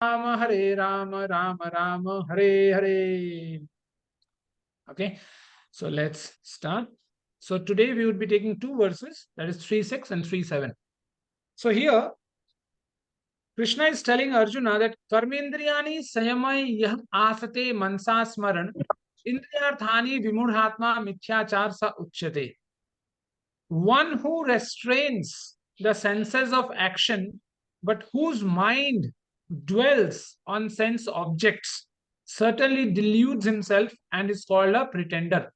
Hare Rama, Rama Rama, Hare Hare. Okay, so let's start. So today we would be taking two verses, that is 3.6 and 3.7. So here Krishna is telling Arjuna that Karmendriyani Sayamai Yah Asate Mansa Smaran Indriyarthani Vimudhatma Mithyachar Sa Uchyate. One who restrains the senses of action, but whose mind dwells on sense objects, certainly deludes himself and is called a pretender.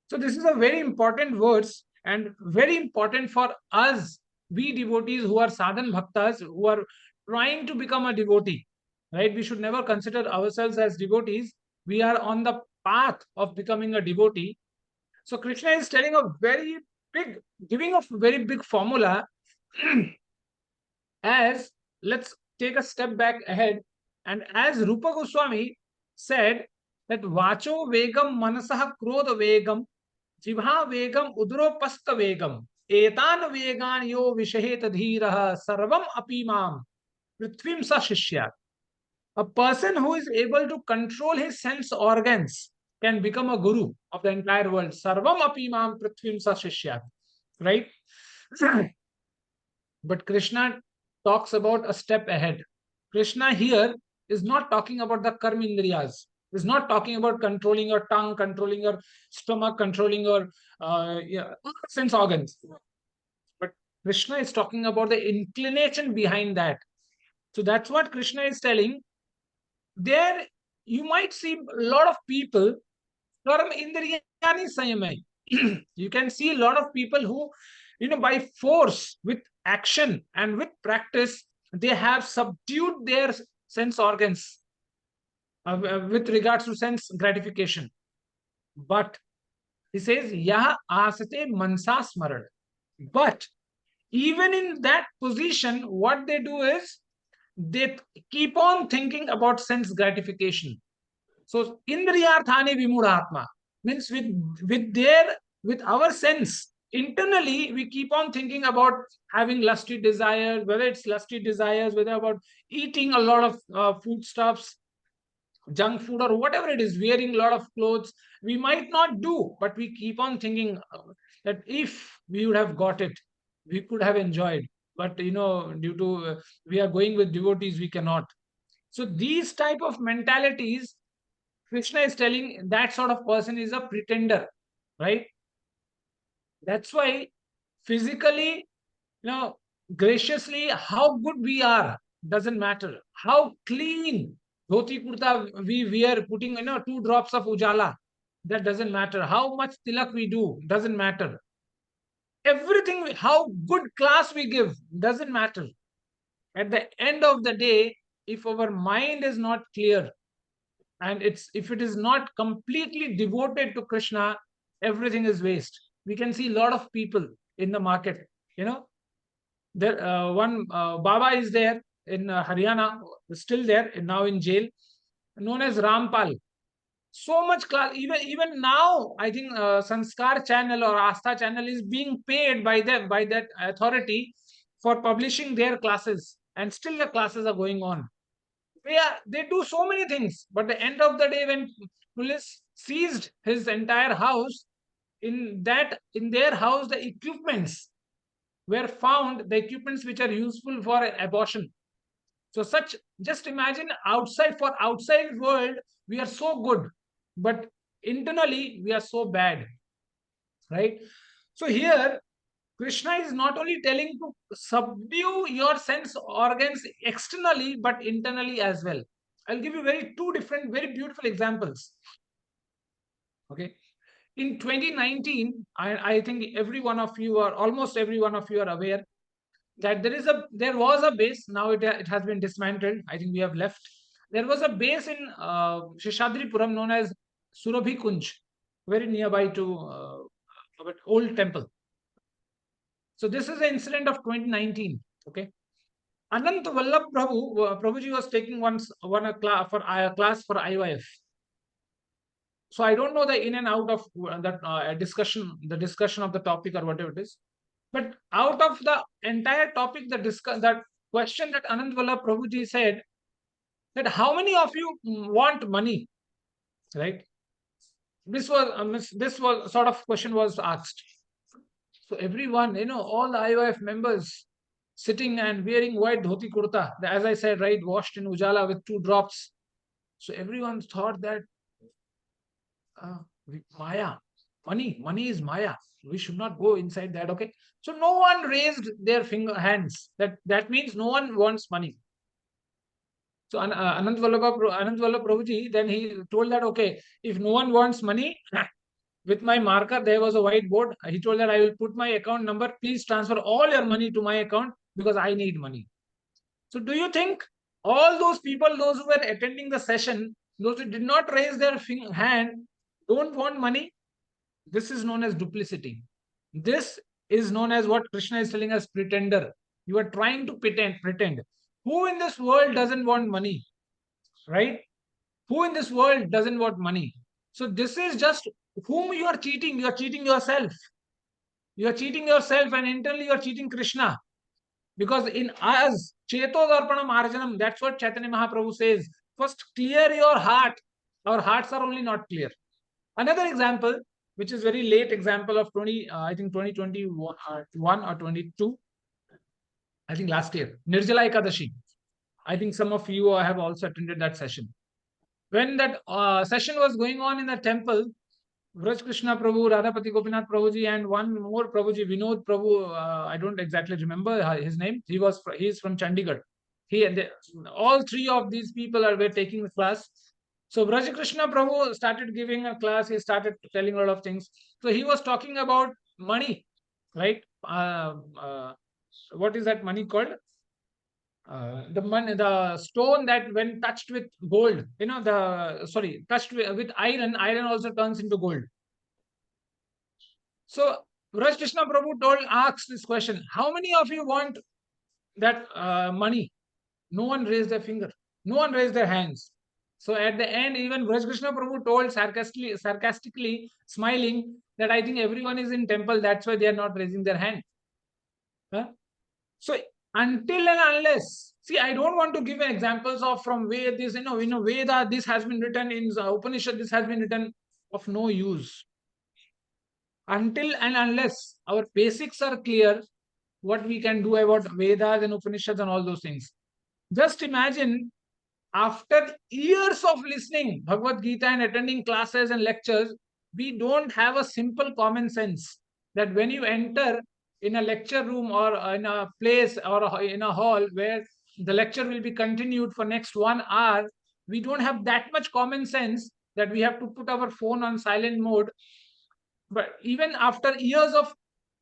So, this is a very important verse and very important for us, we devotees who are sadhan bhaktas, who are trying to become a devotee. Right? We should never consider ourselves as devotees. We are on the path of becoming a devotee. So Krishna is telling a very big, giving a very big formula as let's take a step back ahead. And as Rupa Goswami said that Vacho Vegam Manasah Krodha Vegam Jibha Vegam Udropasta Vegam Etan Vegan Yo Vishaheta Dhiraha Sarvam Apimam Prithvim Sa Shishya. A person who is able to control his sense organs can become a guru of the entire world. Sarvam apimam prithvim sa shishya. Right? But Krishna talks about a step ahead. Krishna here is not talking about the karmindriyas. Is not talking about controlling your tongue, controlling your stomach, controlling your sense organs. But Krishna is talking about the inclination behind that. So that's what Krishna is telling. There you might see a lot of people from Indriyani Sayamai. You can see a lot of people who, by force, with action and with practice, they have subdued their sense organs with regards to sense gratification. But he says, Yaha asate mansa smaran. But even in that position, what they do is they keep on thinking about sense gratification. So indriyarthani vimudhatma means with our sense internally we keep on thinking about having lusty desires, whether it's lusty desires, whether about eating a lot of foodstuffs, junk food, or whatever it is, wearing a lot of clothes. We might not do, but we keep on thinking that if we would have got it, we could have enjoyed. But due to we are going with devotees, we cannot. So these type of mentalities, Krishna is telling that sort of person is a pretender, right? That's why physically, graciously, how good we are doesn't matter. How clean dhoti kurta we wear, putting 2 drops of ujala, that doesn't matter. How much tilak we do doesn't matter. Everything, how good class we give doesn't matter. At the end of the day, if our mind is not clear, and if it is not completely devoted to Krishna, everything is waste. We can see a lot of people in the market. There one Baba is there in Haryana, still there, now in jail, known as Rampal. So much class. Even now, I think Sanskar channel or Astha channel is being paid by that authority for publishing their classes, and still the classes are going on. They do so many things, but at the end of the day, when police seized his entire house, in their house the equipments were found, the equipments which are useful for abortion. So just imagine, outside world we are so good, but internally we are so bad, right? So here Krishna is not only telling to subdue your sense organs externally, but internally as well. I'll give you two different, very beautiful examples. Okay. In 2019, I think every one of you, or almost every one of you, are aware that there was a base. Now it has been dismantled. I think we have left. There was a base in Shishadripuram known as Surabhi Kunj, very nearby to our old temple. So this is an incident of 2019. Okay. Anant Vallabh Prabhuji was taking a class for IYF. So I don't know the in and out of that discussion of the topic or whatever it is. But out of the entire topic, that question that Anand Vallabh Prabhuji said, that how many of you want money, right? This was sort of question was asked. So everyone, all the IOF members sitting and wearing white dhoti kurta, as I said, right, washed in ujala with 2 drops. So everyone thought that uh, Maya, money is Maya. We should not go inside that. Okay, so no one raised their hands. That means no one wants money. So Anand Vallabh Prabhuji, then he told that, okay, if no one wants money, with my marker, there was a whiteboard. He told that I will put my account number. Please transfer all your money to my account because I need money. So do you think all those people, those who were attending the session, those who did not raise their hand, don't want money? This is known as duplicity. This is known as what Krishna is telling us, pretender. You are trying to pretend. Who in this world doesn't want money? Right? Who in this world doesn't want money? So this is just whom you are cheating. You are cheating yourself. You are cheating yourself, and internally you are cheating Krishna. Because in us, Cheto Darpanam Arjanam, that's what Chaitanya Mahaprabhu says. First, clear your heart. Our hearts are only not clear. Another example, which is very late example of 2021 or 22, I think last year, Nirjala Ekadashi. I think some of you have also attended that session. When that session was going on in the temple, Vraj Krishna Prabhu, Radhapati Gopinath Prabhuji, and one more Prabhuji, Vinod Prabhu, I don't exactly remember his name. He is from Chandigarh. All 3 of these people were taking the class. So Vraj Krishna Prabhu started giving a class. He started telling a lot of things. So he was talking about money, right? What is that money called? The stone that when touched with gold, touched with iron, iron also turns into gold. So Vraj Krishna Prabhu asked this question: how many of you want that money? No one raised their finger. No one raised their hands. So at the end, even Vraj Krishna Prabhu told sarcastically, smiling, that I think everyone is in temple. That's why they are not raising their hand. Huh? So until and unless, see, I don't want to give examples of from where this, Veda, this has been written in Upanishad, this has been written, of no use. Until and unless our basics are clear, what we can do about Vedas and Upanishads and all those things. Just imagine, after years of listening Bhagavad-gītā and attending classes and lectures, we don't have a simple common sense that when you enter in a lecture room or in a place or in a hall where the lecture will be continued for next 1 hour, we don't have that much common sense that we have to put our phone on silent mode. But even after years of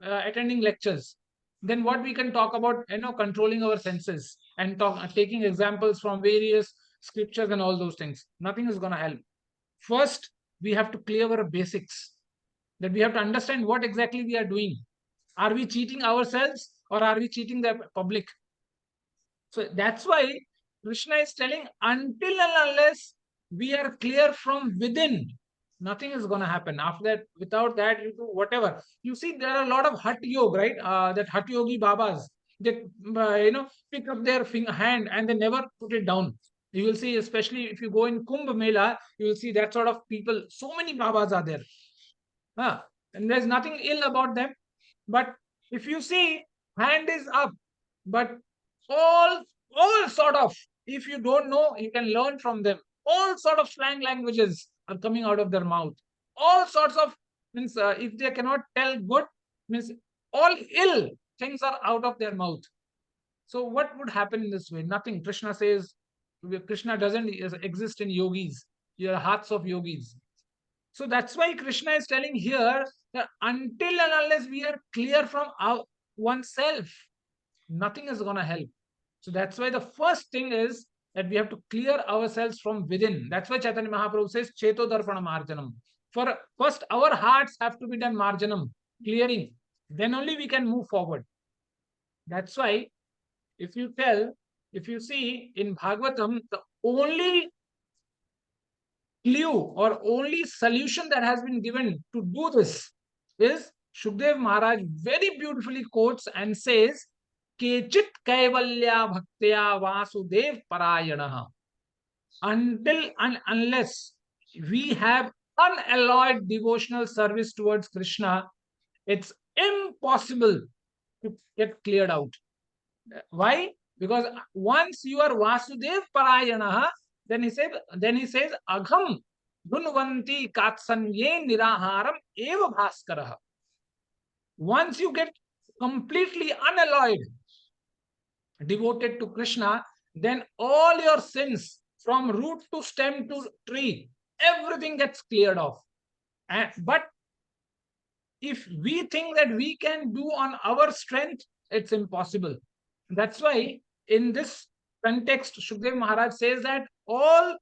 attending lectures, then what we can talk about, controlling our senses and taking examples from various scriptures and all those things. Nothing is going to help. First, we have to clear our basics, that we have to understand what exactly we are doing. Are we cheating ourselves or are we cheating the public? So that's why Krishna is telling, until and unless we are clear from within, nothing is going to happen. After that, without that, you do whatever. You see, there are a lot of Hat Yoga, right? That Hat Yogi Babas, they, pick up their hand and they never put it down. You will see, especially if you go in Kumbh Mela, you will see that sort of people. So many Babas are there. And there's nothing ill about them. But if you see, hand is up, but all sort of, if you don't know, you can learn from them. All sort of slang languages are coming out of their mouth. All sorts of, means if they cannot tell good, means all ill things are out of their mouth. So what would happen in this way? Nothing. Krishna says, Krishna doesn't exist in yogis, your hearts of yogis. So that's why Krishna is telling here that until and unless we are clear from oneself, nothing is going to help. So that's why the first thing is that we have to clear ourselves from within. That's why Chaitanya Mahaprabhu says, Cheto Darpanam Marjanam. For first, our hearts have to be done marjanam, clearing. Then only we can move forward. That's why, if you see in Bhagavatam, the only clue or only solution that has been given to do this is Shukdev Maharaj very beautifully quotes and says, kechit kaivalya bhaktya vasudev parayanaha. Until and unless we have unalloyed devotional service towards Krishna, it's impossible to get cleared out. Why? Because once you are Vasudev Parayanaha, then he says, Agham Gunvanti Katsanye Niraharam Eva Bhaskaraha. Once you get completely unalloyed, devoted to Krishna, then all your sins from root to stem to tree, everything gets cleared off. But if we think that we can do on our strength, it's impossible. That's why in this context, Shukdev Maharaj says that all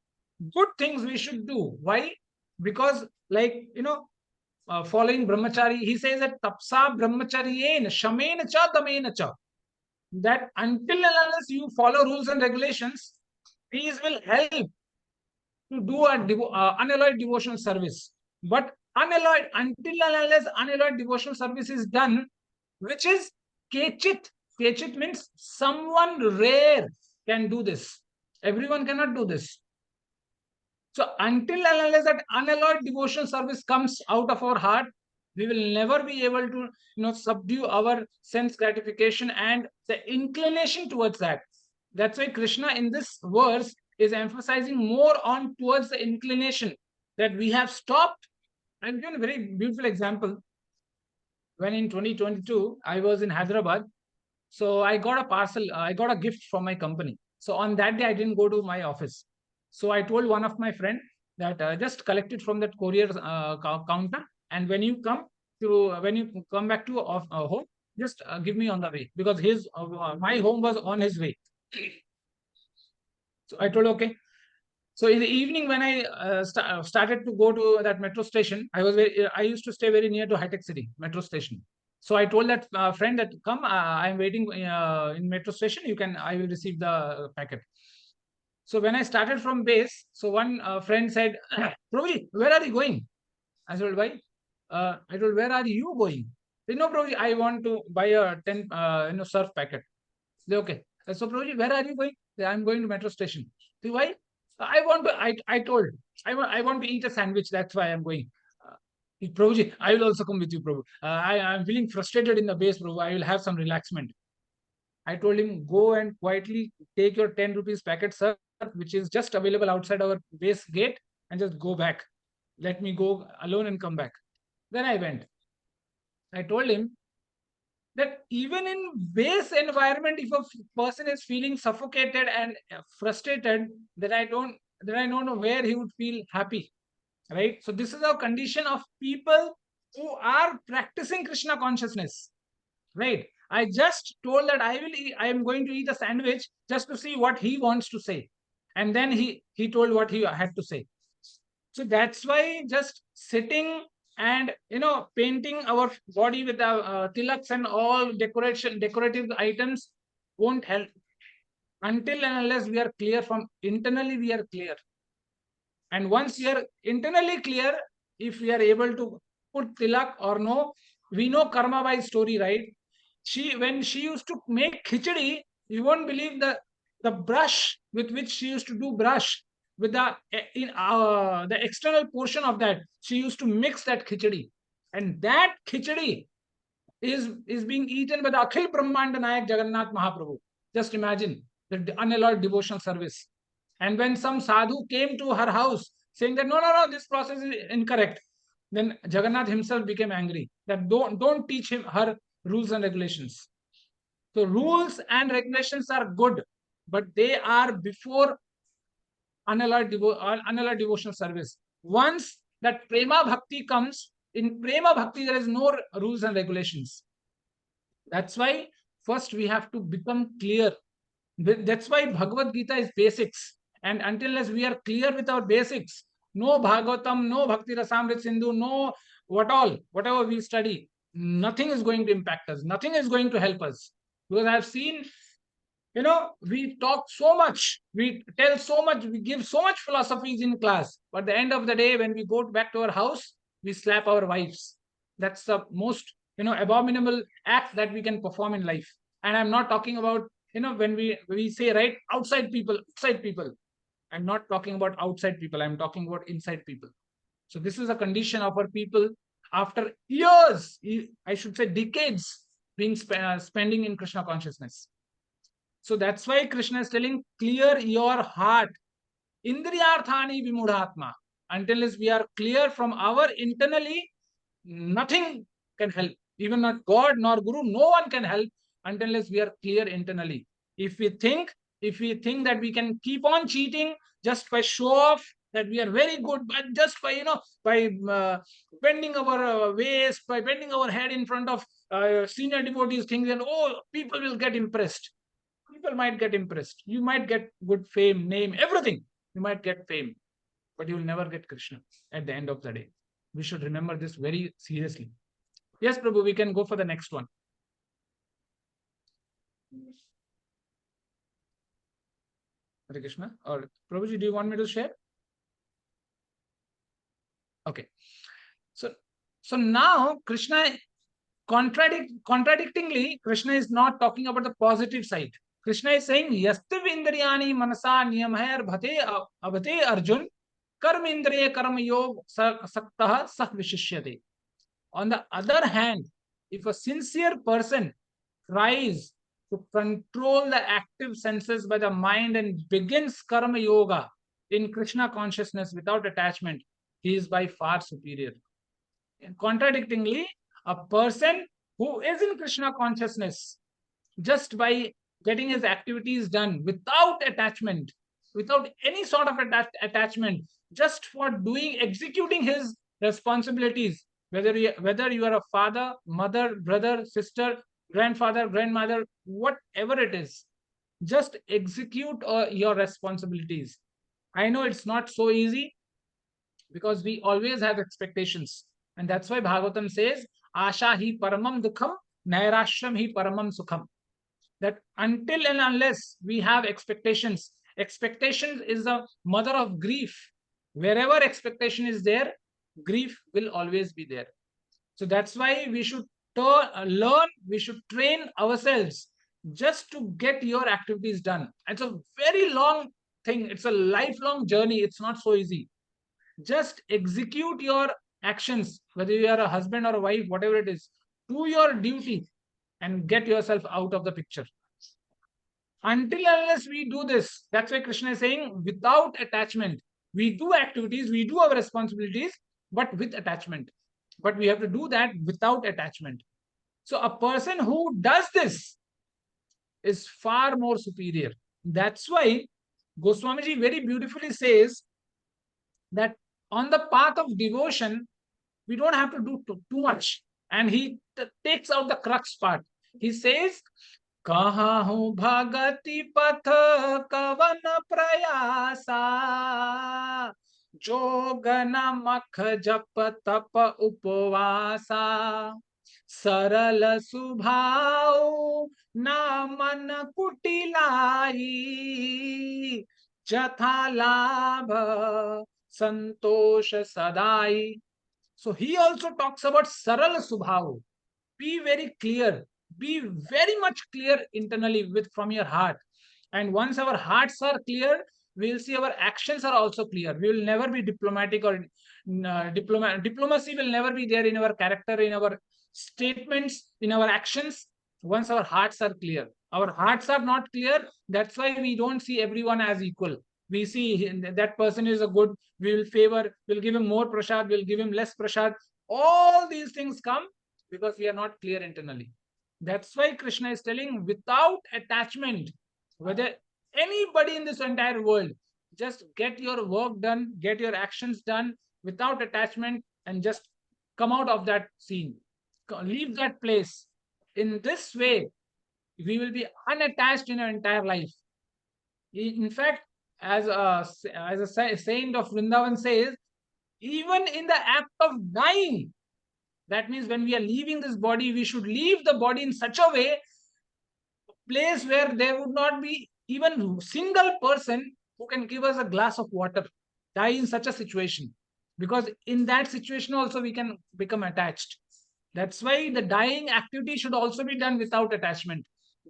good things we should do. Why? Because following brahmachari, he says that tapsa brahmacharyen shamena cha damena cha. That until and unless you follow rules and regulations, these will help to do unalloyed devotional service. But unalloyed, until and unless unalloyed devotional service is done, which is kechit. Kechit means someone rare can do this. Everyone cannot do this. So until and unless that unalloyed devotional service comes out of our heart, we will never be able to subdue our sense gratification and the inclination towards that. That's why Krishna in this verse is emphasizing more on towards the inclination, that we have stopped. I'll give you a very beautiful example. When in 2022 I was in Hyderabad, so I got a parcel, I got a gift from my company. So on that day I didn't go to my office. So I told one of my friend that just collect it from that courier counter, and when you come back to home, just give me on the way, because my home was on his way. So I told okay. So in the evening when I started to go to that metro station, I used to stay very near to High Tech City metro station. So I told that friend that come, I'm waiting in metro station. I will receive the packet. So when I started from base, so one friend said, Prabhuji, where are you going? I said, why? I told, where are you going? He said, no, Prabhuji, I want to buy a 10 surf packet. Said, okay. So Prabhuji, where are you going? Said, I'm going to metro station. Said, why? I told, I want to eat a sandwich. That's why I'm going. Prabhuji, I will also come with you, Prabhu. I'm feeling frustrated in the base, Prabhu. I will have some relaxment. I told him, go and quietly take your 10 rupees packet, sir, which is just available outside our base gate, and just go back. Let me go alone and come back. Then I went. I told him that even in base environment, if a person is feeling suffocated and frustrated, then I don't know where he would feel happy. Right? So this is a condition of people who are practicing Krishna consciousness. Right? I just told that I am going to eat a sandwich just to see what he wants to say. And then he told what he had to say. So that's why just sitting and painting our body with tilaks and all decorative items won't help. Until and unless we are clear from internally, we are clear. And once we are internally clear, if we are able to put tilak or no, we know Karma Bai's story, right? When she used to make khichdi, you won't believe the brush with which she used to do brush with the external portion of that. She used to mix that khichdi, and that khichdi is being eaten by the Akhil Brahmanda Nayak Jagannath Mahaprabhu. Just imagine the unalloyed devotional service. And when some sadhu came to her house saying that no, this process is incorrect, then Jagannath himself became angry that don't teach her rules and regulations. So rules and regulations are good, but they are before unalloyed devotional service. Once that prema bhakti comes, in prema bhakti there is no rules and regulations. That's why first we have to become clear. That's why Bhagavad-gītā is basics. And until as we are clear with our basics, no Bhagavatam, no Bhakti Rasamrit Sindhu, no whatever we study, nothing is going to impact us. Nothing is going to help us. Because I have seen, we talk so much, we tell so much, we give so much philosophies in class. But at the end of the day, when we go back to our house, we slap our wives. That's the most, abominable act that we can perform in life. And I'm not talking about, when we say, right, outside people, I'm not talking about outside people, I'm talking about inside people. So this is a condition of our people after years, I should say decades, being spending in Krishna consciousness. So that's why Krishna is telling, clear your heart. Indriyarthani vimudhatma. Until as we are clear from our internally, nothing can help. Even not God nor Guru, no one can help until as we are clear internally. If we think that we can keep on cheating just by show off, that we are very good, but just by bending our waist, by bending our head in front of senior devotees, thinking that, oh, people will get impressed. People might get impressed. You might get good fame, name, everything. You might get fame, but you will never get Krishna at the end of the day. We should remember this very seriously. Yes, Prabhu, we can go for the next one. Hare Krishna. Or Prabhuji, do you want me to share? Okay. So now Krishna, contradictingly, Krishna is not talking about the positive side. Krishna is saying, Yastiv indriyani manasa niyamher bhate abhate arjun karm indriya karma yog saktah sah vishishyate. On the other hand, if a sincere person tries to control the active senses by the mind and begins karma yoga in Krishna consciousness without attachment, he is by far superior. And contradictingly, a person who is in Krishna consciousness, just by getting his activities done without attachment, without any sort of attachment, just for executing his responsibilities, whether you are a father, mother, brother, sister, grandfather, grandmother, whatever it is, just execute your responsibilities. I know it's not so easy, because we always have expectations, and that's why Bhagavatam says, Asha hi paramam dukham, nairashram hi paramam sukham. That until and unless we have expectations, expectation is the mother of grief. Wherever expectation is there, grief will always be there. So that's why we should learn, we should train ourselves just to get your activities done. It's a very long thing, it's a lifelong journey, it's not so easy. Just execute your actions, whether you are a husband or a wife, whatever it is, do your duty and get yourself out of the picture. Until unless we do this, that's why Krishna is saying, without attachment, we do activities, we do our responsibilities, but with attachment. But we have to do that without attachment. So a person who does this is far more superior. That's why Goswamiji very beautifully says that on the path of devotion, we don't have to do too much. And he takes out the crux part. He says, Kaha hu bhagati path kavan prayasa jogana makh jap tap upvasa saral subhau na man kutilai jatha labh santosh sadai. So he also talks about saral subhav. Be very clear. Be very much clear internally from your heart. And once our hearts are clear, we'll see our actions are also clear. We will never be diplomatic or diplomacy will never be there in our character, in our statements, in our actions. Once our hearts are clear. Our hearts are not clear. That's why we don't see everyone as equal. We see that person is a good, we will favor, we'll give him more prasad, we'll give him less prasad. All these things come because we are not clear internally. That's why Krishna is telling, without attachment, whether anybody in this entire world, just get your work done, get your actions done without attachment, and just come out of that scene. Leave that place. In this way, we will be unattached in our entire life. In fact, as a saint of Vrindavan says, even in the act of dying, that means when we are leaving this body, we should leave the body in such a way, place where there would not be even single person who can give us a glass of water. Die in such a situation, because in that situation also we can become attached. That's why the dying activity should also be done without attachment.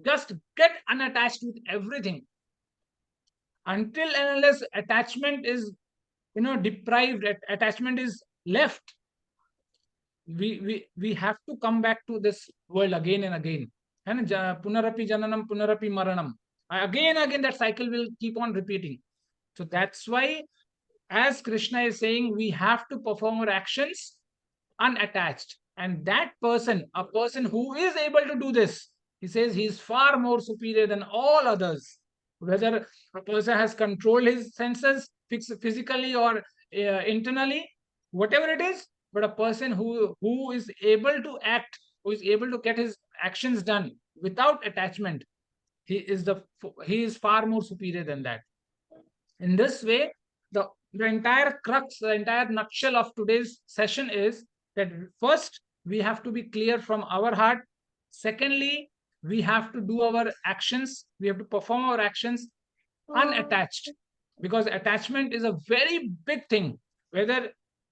Just get unattached with everything. Until and unless attachment is, deprived, attachment is left, we have to come back to this world again and again. And punarapi jananam, punarapi maranam. Again and again, that cycle will keep on repeating. So that's why, as Krishna is saying, we have to perform our actions unattached. And that person, a person who is able to do this, he says he is far more superior than all others. Whether a person has controlled his senses physically or internally, whatever it is, but a person who is able to act, who is able to get his actions done without attachment, he is far more superior than that. In this way, the entire crux, the entire nutshell of today's session is that first, we have to be clear from our heart. Secondly, we have to do our actions, we have to perform our actions unattached, because attachment is a very big thing. Whether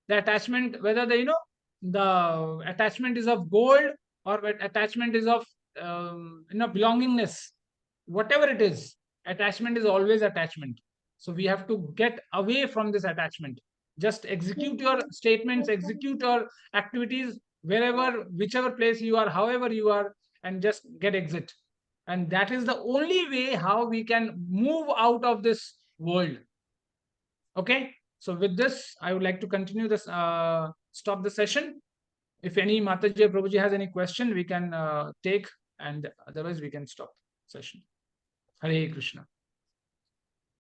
the attachment, whether the attachment is of gold, or attachment is of belongingness, whatever it is, attachment is always attachment. So we have to get away from this attachment. Just execute your statements, execute your activities wherever, whichever place you are, however you are, and just get exit. And that is the only way how we can move out of this world. Okay. So with this, I would like to continue this, stop the session. If any Mataji or Prabhuji has any question, we can take, and otherwise we can stop session. Hare Krishna.